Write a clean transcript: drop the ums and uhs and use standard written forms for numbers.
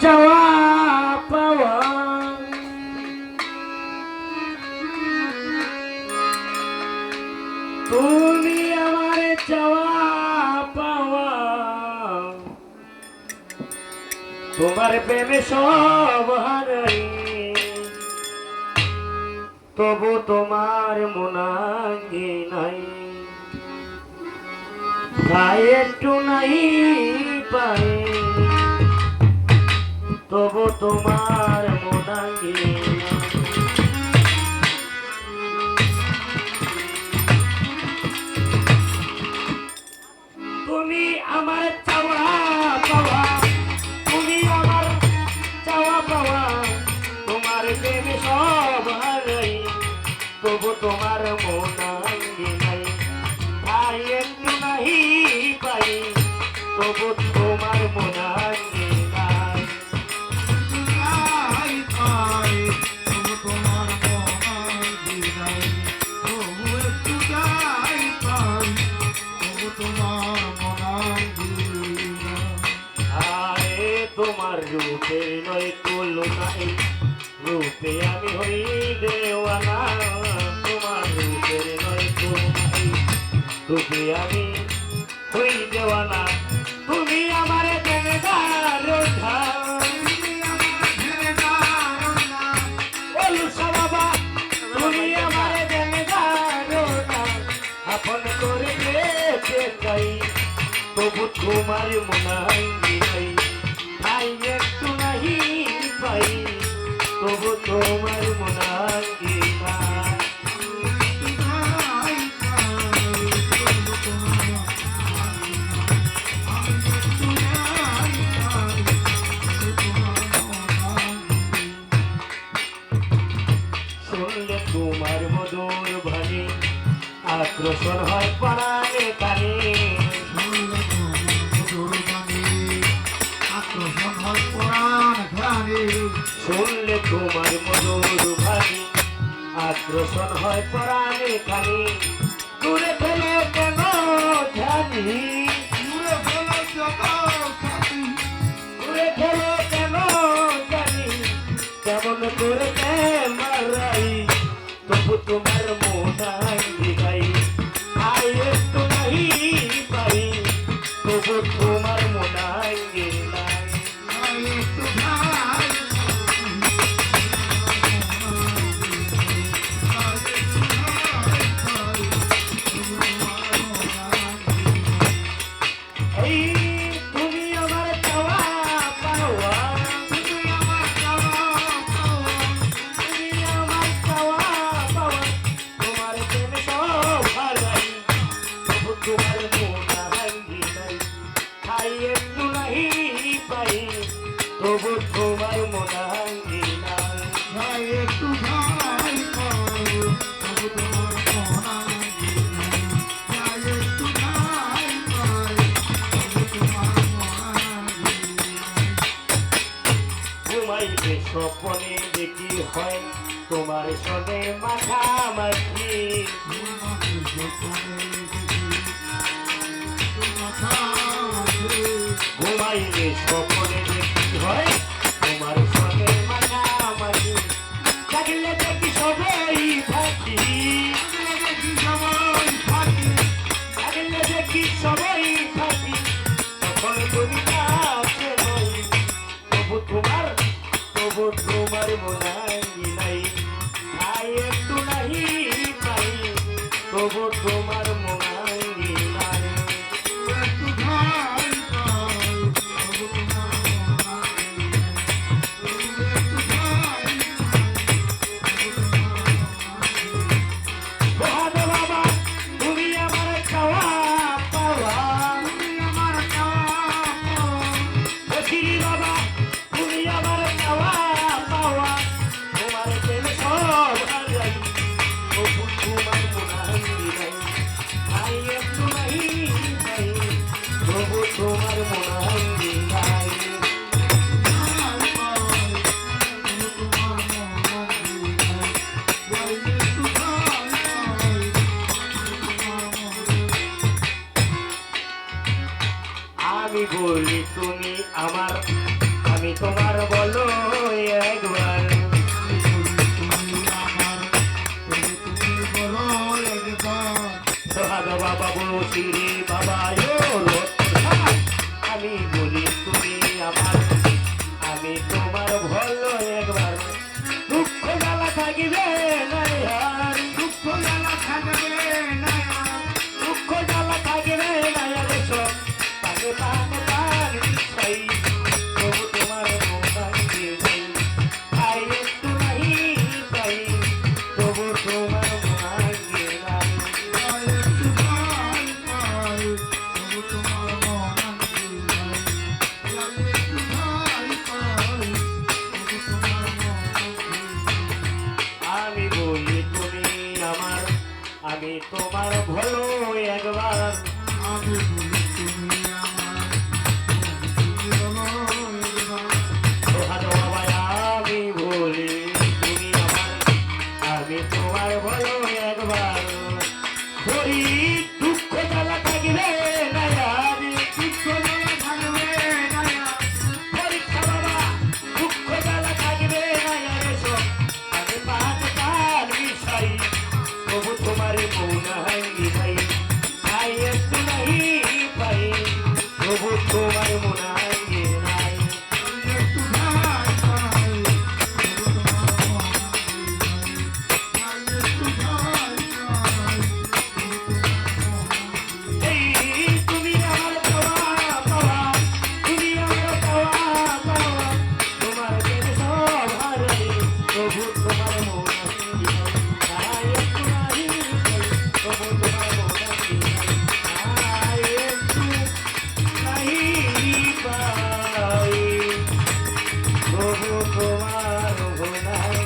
চাওয়া পাওয়া তুমি আমার চাওয়া পাওয়া তোমার প্রেমে সব হারাই তবু তোমার মনাঙ্গি নাই তাই একটু নাই পাই তবু তোমার মনাঙ্গি তুমি আমার চাওয়া পাওয়া তুমি আমার চাওয়া পাওয়া তোমার প্রেমে সব হারাই তবু তোমার মনাঙ্গি নাই তাই একটু নাহি পাই তবু তোমার মনাঙ্গি নাই তোমার রূপে নয় তুলনাই রূপে আমি হই দেওয়ানা তোমার রূপের নয় তুলনাই রূপে আমি হই দেওয়ানা তুমি আমার দেনদার বাবা তুমি আমার দেনদার আপন করে পেতে চাই তবু তোমার মনাঙ্গি নাই তাই একটু নাহি পাই তবু তোমার মনাঙ্গি নাই শুনলে তোমার মধুর বাণী আকর্ষণ হয় প্রাণে কানে শুনলে তোমার মধুর বাণী আকর্ষণ হয় প্রাণে কানে দূরে ফেলে কেন জানি দূরে ফেলে কেন জানি কেমন করে মারাই তবু তোমার মনাঙ্গি নাই আই একটু নাহি পাই তবু তোমার মনাঙ্গি নাই তুমি আমার চাওয়া পাওয়া তুমি আমার চাওয়া পাওয়া তুমি আমার চাওয়া পাওয়া তোমার প্রেমে সব হারাই তবু তোমার মনাঙ্গি নাই তাই একটু নাহি পাই তবু তোমার মনাঙ্গি নাই একটু ভাই তবু তোমার মনাঙ্গি নাই একটু ভাই ঘুমাইতে স্বপ্নে দেখি হয় তোমার সঙ্গে মাখামাখি ঘুমাইলে স্বপ্নে দেখি হয় তোমার সঙ্গে মাখামাখি জাগলে দেখি সবাই ফাঁকি জাগলে দেখি সবাই ফাঁকি তখন তুমি কাছে নই তবু তোমার মনাঙ্গি নাই তাই একটু নাহি পাই তবু তোমার মনাঙ্গি নাই বাবা তুমি আমার চাওয়া পাওয়া বাবা তুমি আমার চাওয়া পাওয়া তোমার প্রেমে সব হারাই তবু তোমার মনাঙ্গি নাই তোমার বলো একবার সোহাগ বাবা বসি রে বাবা আমি বলি তুমি আমার আমি তোমার ভালো একবার দুঃখ জ্বালা থাকিবে না আর দুঃখ জ্বালা থাকবে না দুঃখ জ্বালা থাকিবে না রে সব পাগে পাগে পাগ দিছাই তবু তোমার মোবাইলে যাই আই একটু নাহি পাই তবু তোমার মোবাইলে নাই আমি বলি তুমি আমার আমি তোমার ভালো একবার আমি বলি তুমি আমার সোহাগ বাবা আমি বলি তুমি আমার আমি তোমার ভালো একবার ধরি দুঃখ জ্বালা থাকিবে না আর দুঃখ জ্বালা থাকবে না পরীক্ষা বাবা দুঃখ জ্বালা থাকিবে না আর সব আমি পাঁচ কাল বিষয় তবু তোমার মৌন হাঙ্গি ভাই আই একটু নাহি পাই তবু তোমার মন হাঙ্গি নাই একটু ভাই পাই একটু ভাই পাই এই তুমি আমার পাওয়া পাওয়া তুমি আমার পাওয়া পাওয়া তোমার কেন সব হারাই তবু তোমার মন হাঙ্গি নাই একটু নাহি পাই তবু তোমার মন হাঙ্গি নাই একটু নাহি পাই তবু তোমার মন হাঙ্গি